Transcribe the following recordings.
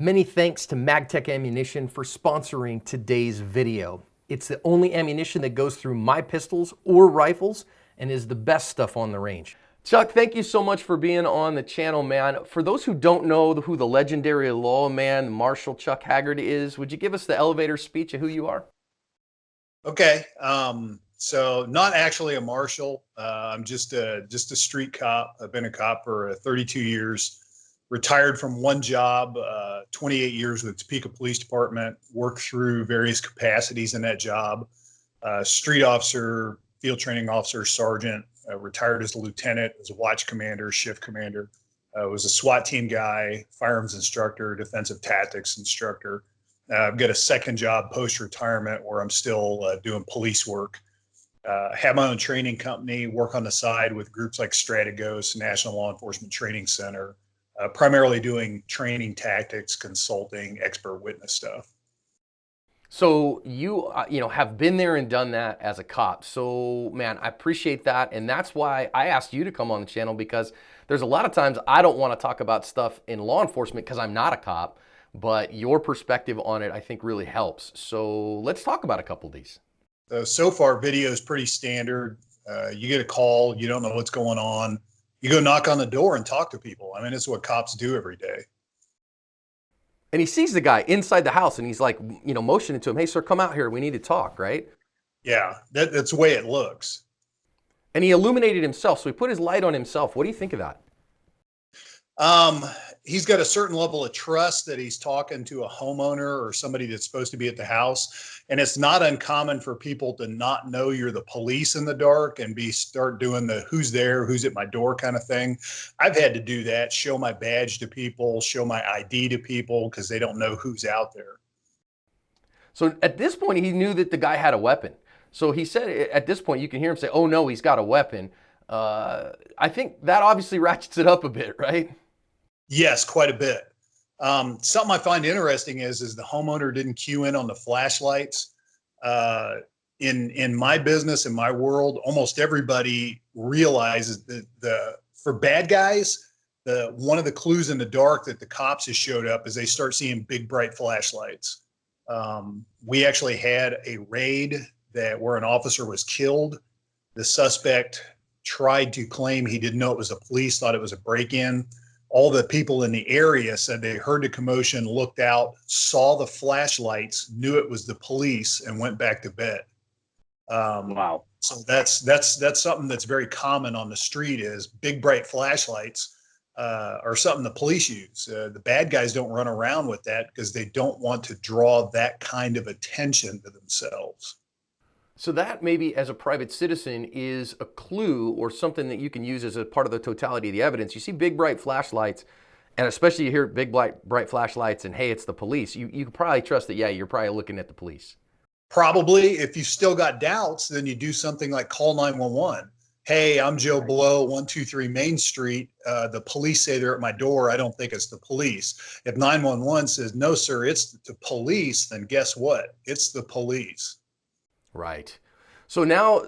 Many thanks to MagTech Ammunition for sponsoring today's video. It's the only ammunition that goes through my pistols or rifles and is the best stuff on the range. Chuck, thank you so much for being on the channel, man. For those who don't know who the legendary lawman, Marshal Chuck Haggard is, would you give us the elevator speech of who you are? Okay. So not actually a marshal. I'm just a street cop. I've been a cop for 32 years. Retired from one job, 28 years with Topeka Police Department, worked through various capacities in that job. Street officer, field training officer, sergeant, retired as a lieutenant, as a watch commander, shift commander, was a SWAT team guy, firearms instructor, defensive tactics instructor. I've got a second job post-retirement where I'm still doing police work. Have my own training company, work on the side with groups like Strategos, National Law Enforcement Training Center, primarily doing training tactics, consulting, expert witness stuff. So you have been there and done that as a cop. So man, I appreciate that. And that's why I asked you to come on the channel, because there's a lot of times I don't want to talk about stuff in law enforcement because I'm not a cop, but your perspective on it, I think really helps. So let's talk about a couple of these. So far video is pretty standard. You get a call, you don't know what's going on. You go knock on the door and talk to people. I mean, it's what cops do every day. And he sees the guy inside the house and he's like, motioning to him, hey, sir, come out here. We need to talk, right? Yeah, that's the way it looks. And he illuminated himself. So he put his light on himself. What do you think of that? He's got a certain level of trust that he's talking to a homeowner or somebody that's supposed to be at the house. And it's not uncommon for people to not know you're the police in the dark and start doing the who's there, who's at my door kind of thing. I've had to do that, show my badge to people, show my ID to people because they don't know who's out there. So at this point, he knew that the guy had a weapon. So he said at this point, you can hear him say, oh no, he's got a weapon. I think that obviously ratchets it up a bit, right? Yes, quite a bit. Something I find interesting is the homeowner didn't cue in on the flashlights. In my business, in my world, almost everybody realizes that for bad guys, one of the clues in the dark that the cops has showed up is they start seeing big bright flashlights. We actually had a raid where an officer was killed. The suspect tried to claim he didn't know it was the police, thought it was a break-in. All the people in the area said they heard the commotion, looked out, saw the flashlights, knew it was the police, and went back to bed. Wow. So that's something that's very common on the street is big bright flashlights are something the police use. The bad guys don't run around with that because they don't want to draw that kind of attention to themselves. So that maybe as a private citizen is a clue or something that you can use as a part of the totality of the evidence. You see big bright flashlights, and especially you hear big bright flashlights and hey, it's the police. You can probably trust that, yeah, you're probably looking at the police. Probably. If you still got doubts, then you do something like call 911. Hey, I'm Joe Blow, 123 Main Street. The police say they're at my door. I don't think it's the police. If 911 says, no, sir, it's the police, then guess what? It's the police. Right. So now,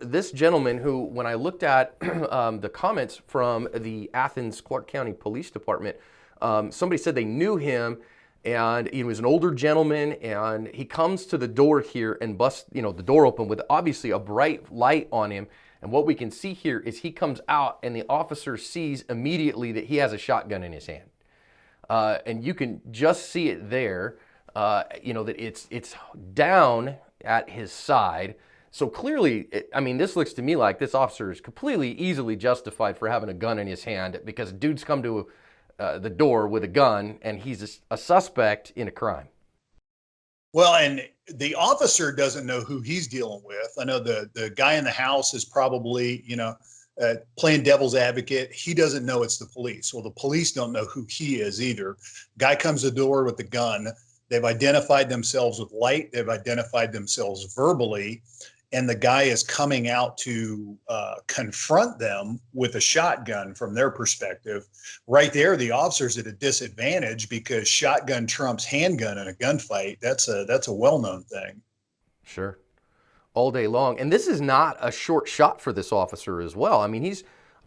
this gentleman who, when I looked at the comments from the Athens Clark County Police Department, somebody said they knew him and he was an older gentleman, and he comes to the door here and busts, the door open with obviously a bright light on him. And what we can see here is he comes out and the officer sees immediately that he has a shotgun in his hand. And you can just see it there, that it's down at his side. So clearly, this looks to me like this officer is completely easily justified for having a gun in his hand because a dude's come to the door with a gun and he's a suspect in a crime. Well, and the officer doesn't know who he's dealing with. I know the guy in the house is probably, playing devil's advocate. He doesn't know it's the police. Well, the police don't know who he is either. Guy comes to the door with the gun. They've identified themselves with light. They've identified themselves verbally. And the guy is coming out to confront them with a shotgun from their perspective. Right there, the officer's at a disadvantage because shotgun trumps handgun in a gunfight. That's a well-known thing. Sure. All day long. And this is not a short shot for this officer as well. I mean,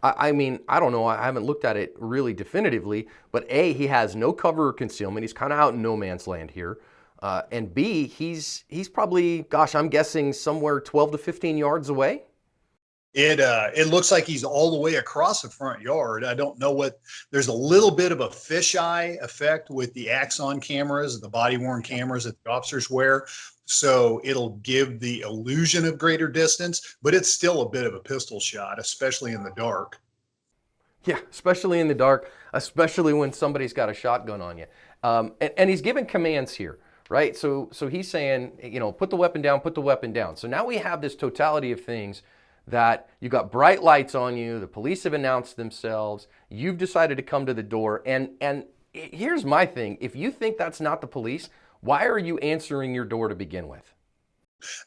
I mean, I don't know. I haven't looked at it really definitively, but A, he has no cover or concealment. He's kind of out in no man's land here. And B, he's probably, gosh, I'm guessing somewhere 12 to 15 yards away. It looks like he's all the way across the front yard. I don't know what. There's a little bit of a fisheye effect with the Axon cameras, the body worn cameras that the officers wear. So it'll give the illusion of greater distance, but it's still a bit of a pistol shot, especially in the dark. Yeah, especially in the dark, especially when somebody's got a shotgun on you. And he's giving commands here, right? So he's saying, you know, put the weapon down, put the weapon down. So now we have this totality of things that you got bright lights on you, the police have announced themselves, you've decided to come to the door, and here's my thing. If you think that's not the police, why are you answering your door to begin with?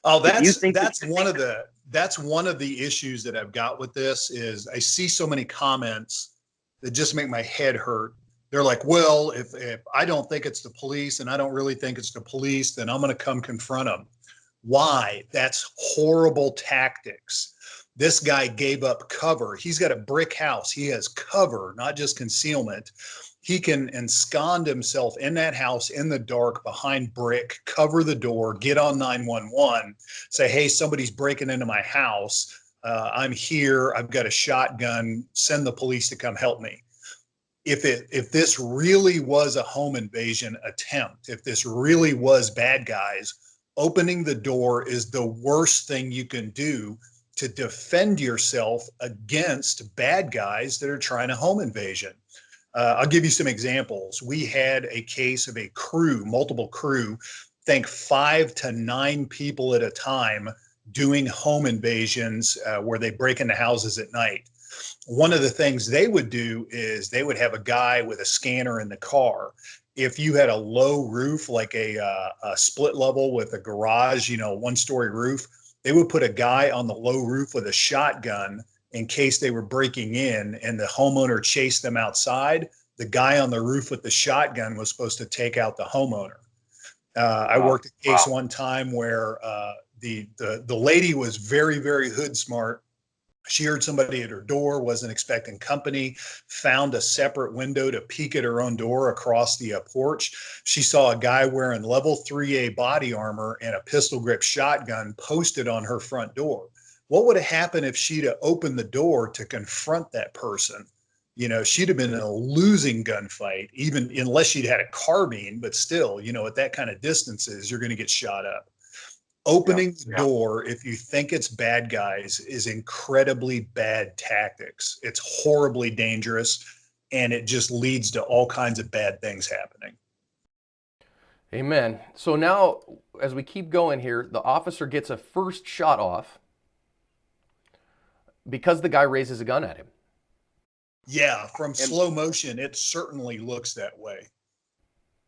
Oh, that's one of the issues that I've got with this is I see so many comments that just make my head hurt. They're like, well, if I don't think it's the police and I don't really think it's the police, then I'm going to come confront them. Why? That's horrible tactics. This guy gave up cover. He's got a brick house. He has cover, not just concealment. He can ensconce himself in that house in the dark behind brick, cover the door, get on 911, say, hey, somebody's breaking into my house. I'm here. I've got a shotgun. Send the police to come help me. If this really was a home invasion attempt, if this really was bad guys, opening the door is the worst thing you can do to defend yourself against bad guys that are trying a home invasion. I'll give you some examples. We had a case of a crew, multiple crew, think 5 to 9 people at a time doing home invasions where they break into houses at night. One of the things they would do is they would have a guy with a scanner in the car. If you had a low roof, like a split level with a garage, you know, 1-story roof, they would put a guy on the low roof with a shotgun in case they were breaking in and the homeowner chased them outside. The guy on the roof with the shotgun was supposed to take out the homeowner. I worked a case one time where the lady was very, very hood smart. She heard somebody at her door, wasn't expecting company, found a separate window to peek at her own door across the porch. She saw a guy wearing level 3A body armor and a pistol grip shotgun posted on her front door. What would have happened if she'd have opened the door to confront that person? You know, she'd have been in a losing gunfight, even unless she'd had a carbine, but still, you know, at that kind of distances, you're going to get shot up. Opening the door, if you think it's bad guys, is incredibly bad tactics. It's horribly dangerous, and it just leads to all kinds of bad things happening. Amen. So now, as we keep going here, the officer gets a first shot off because the guy raises a gun at him. Yeah, from slow motion, it certainly looks that way.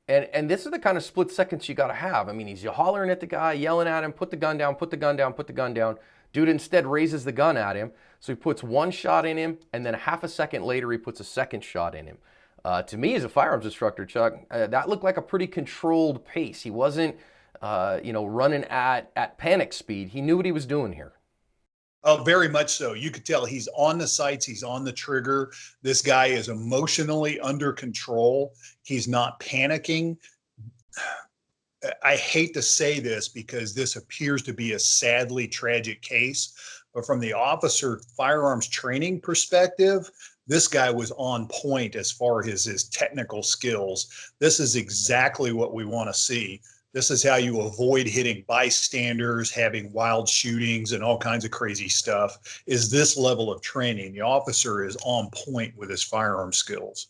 And this is the kind of split seconds you got to have. I mean, he's hollering at the guy, yelling at him, put the gun down, put the gun down, put the gun down. Dude instead raises the gun at him. So he puts one shot in him, and then a half a second later, he puts a second shot in him. To me, as a firearms instructor, Chuck, that looked like a pretty controlled pace. He wasn't, running at panic speed. He knew what he was doing here. Oh, very much so. You could tell he's on the sights. He's on the trigger. This guy is emotionally under control. He's not panicking. I hate to say this because this appears to be a sadly tragic case, but from the officer firearms training perspective, this guy was on point as far as his technical skills. This is exactly what we want to see. This is how you avoid hitting bystanders, having wild shootings and all kinds of crazy stuff, is this level of training. The officer is on point with his firearm skills.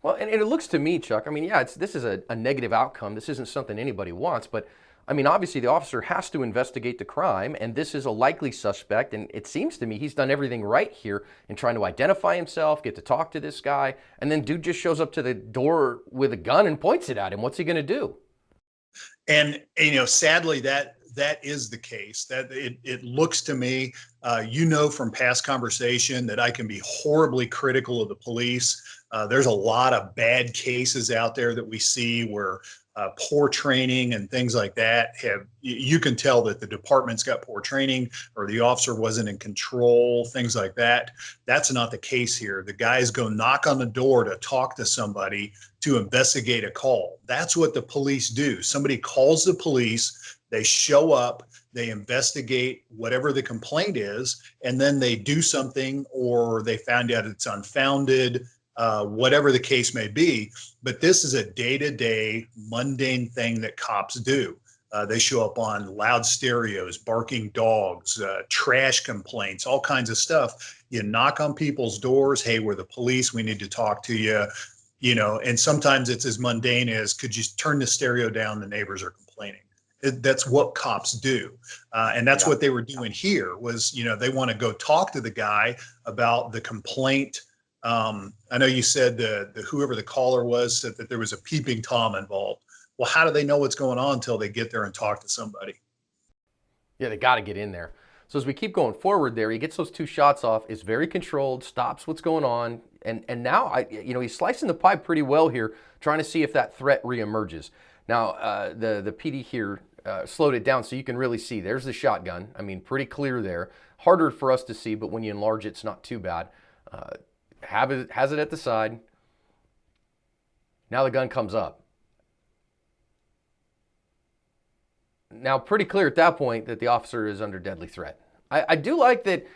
Well, and it looks to me, Chuck, I mean, yeah, this is a negative outcome. This isn't something anybody wants, but I mean, obviously the officer has to investigate the crime, and this is a likely suspect, and it seems to me he's done everything right here in trying to identify himself, get to talk to this guy, and then dude just shows up to the door with a gun and points it at him. What's he going to do? And sadly, that is the case. That it looks to me, from past conversation, that I can be horribly critical of the police. There's a lot of bad cases out there that we see where poor training and things like that you can tell that the department's got poor training or the officer wasn't in control, things like that. That's not the case here. The guys go knock on the door to talk to somebody to investigate a call. That's what the police do. Somebody calls the police, they show up, they investigate whatever the complaint is, and then they do something, or they found out it's unfounded, whatever the case may be. But this is a day-to-day mundane thing that cops do. They show up on loud stereos, barking dogs, trash complaints, all kinds of stuff. You knock on people's doors. Hey, we're the police. We need to talk to you. You know, and sometimes it's as mundane as, could you turn the stereo down? The neighbors are complaining. That's what cops do. And that's what they were doing here was, you know, they want to go talk to the guy about the complaint. I know you said whoever the caller was said that there was a peeping Tom involved. Well, how do they know what's going on until they get there and talk to somebody? Yeah, they got to get in there. So as we keep going forward there, he gets those 2 shots off, is very controlled, stops what's going on. And now, he's slicing the pie pretty well here, trying to see if that threat reemerges. Now, the PD here slowed it down so you can really see. There's the shotgun. I mean, pretty clear there. Harder for us to see, but when you enlarge it, it's not too bad. Has it at the side. Now the gun comes up. Now, pretty clear at that point that the officer is under deadly threat. I do like that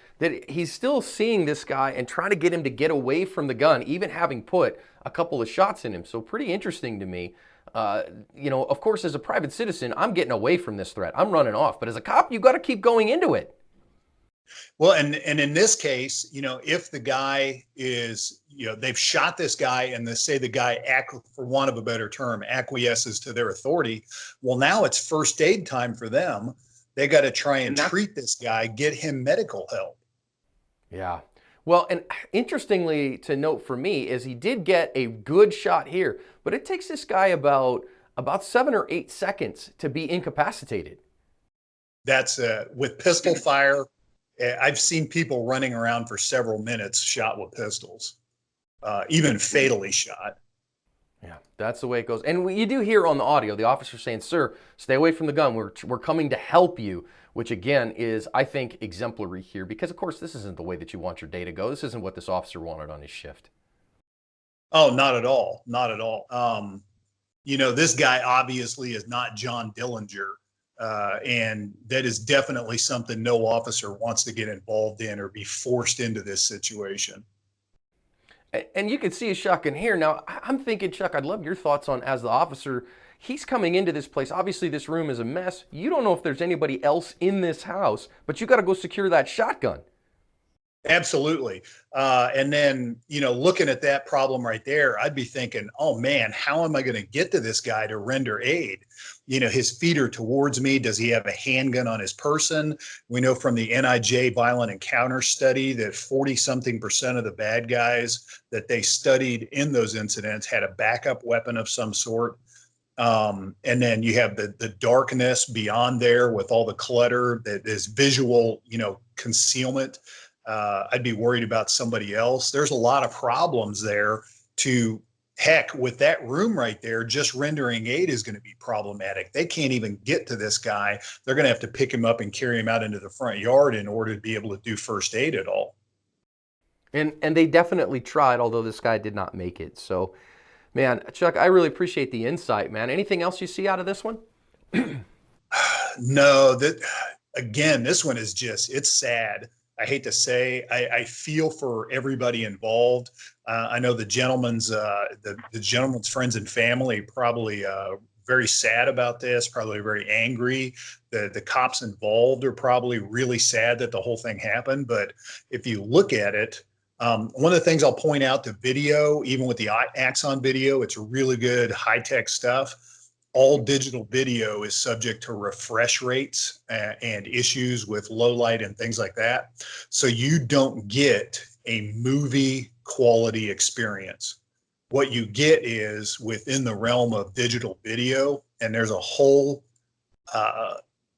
he's still seeing this guy and trying to get him to get away from the gun, even having put a couple of shots in him. So pretty interesting to me. Of course, as a private citizen, I'm getting away from this threat. I'm running off. But as a cop, you got to keep going into it. Well, and in this case, if the guy is, they've shot this guy and they say the guy, for want of a better term, acquiesces to their authority. Well, now it's first aid time for them. They got to try and treat this guy, get him medical help. Yeah. Well, and interestingly to note for me is he did get a good shot here, but it takes this guy about 7 or 8 seconds to be incapacitated. That's with pistol fire. I've seen people running around for several minutes shot with pistols, even fatally shot. Yeah, that's the way it goes. And you do hear on the audio, the officer saying, "Sir, stay away from the gun. We're coming to help you," which again is, I think, exemplary here because, of course, this isn't the way that you want your day to go. This isn't what this officer wanted on his shift. Oh, not at all. Not at all. This guy obviously is not John Dillinger. And that is definitely something no officer wants to get involved in or be forced into this situation. And you can see a shotgun here. Now, I'm thinking, Chuck, I'd love your thoughts on, as the officer, he's coming into this place. Obviously, this room is a mess. You don't know if there's anybody else in this house, but you got to go secure that shotgun. Absolutely. And then, looking at that problem right there, I'd be thinking, oh man, how am I going to get to this guy to render aid? His feet are towards me. Does he have a handgun on his person? We know from the NIJ violent encounter study that 40-something% of the bad guys that they studied in those incidents had a backup weapon of some sort. And then you have the darkness beyond there with all the clutter that is visual, concealment. I'd be worried about somebody else. There's a lot of problems there. To heck, with that room right there, just rendering aid is going to be problematic. They can't even get to this guy. They're going to have to pick him up and carry him out into the front yard in order to be able to do first aid at all. And they definitely tried, although this guy did not make it. So, man, Chuck, I really appreciate the insight, man. Anything else you see out of this one? No, this one is it's sad. I hate to say, I feel for everybody involved. I know the gentleman's friends and family probably very sad about this, probably very angry. The cops involved are probably really sad that the whole thing happened. But if you look at it, one of the things I'll point out, the video, even with the Axon video, it's really good high-tech stuff. All digital video is subject to refresh rates and issues with low light and things like that. So you don't get a movie quality experience. What you get is within the realm of digital video, and there's a whole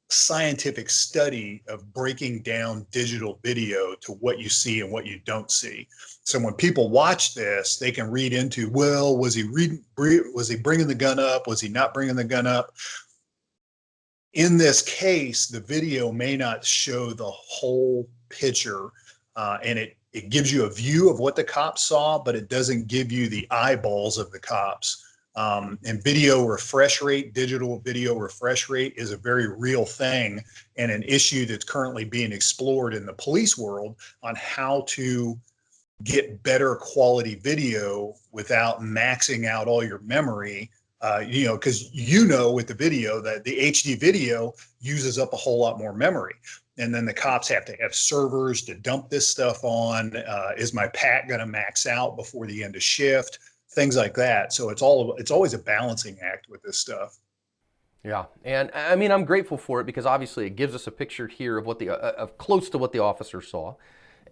scientific study of breaking down digital video to what you see and what you don't see. So when people watch this, they can read into, well, was he bringing the gun up? Was he not bringing the gun up? In this case, the video may not show the whole picture, and it gives you a view of what the cops saw, but it doesn't give you the eyeballs of the cops. And video refresh rate, digital video refresh rate is a very real thing and an issue that's currently being explored in the police world on how to get better quality video without maxing out all your memory. Because with the video that the HD video uses up a whole lot more memory. And then the cops have to have servers to dump this stuff on. Is my pack going to max out before the end of shift? Things like that. So it's always a balancing act with this stuff. Yeah, and I mean, I'm grateful for it because obviously it gives us a picture here of what of close to what the officer saw.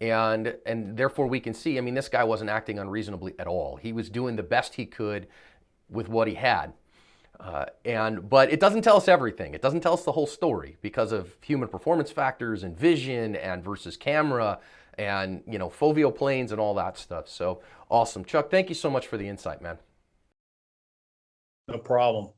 And therefore we can see, I mean, this guy wasn't acting unreasonably at all. He was doing the best he could with what he had. But it doesn't tell us everything. It doesn't tell us the whole story because of human performance factors and vision and versus camera and, foveal planes and all that stuff. So awesome. Chuck, thank you so much for the insight, man. No problem.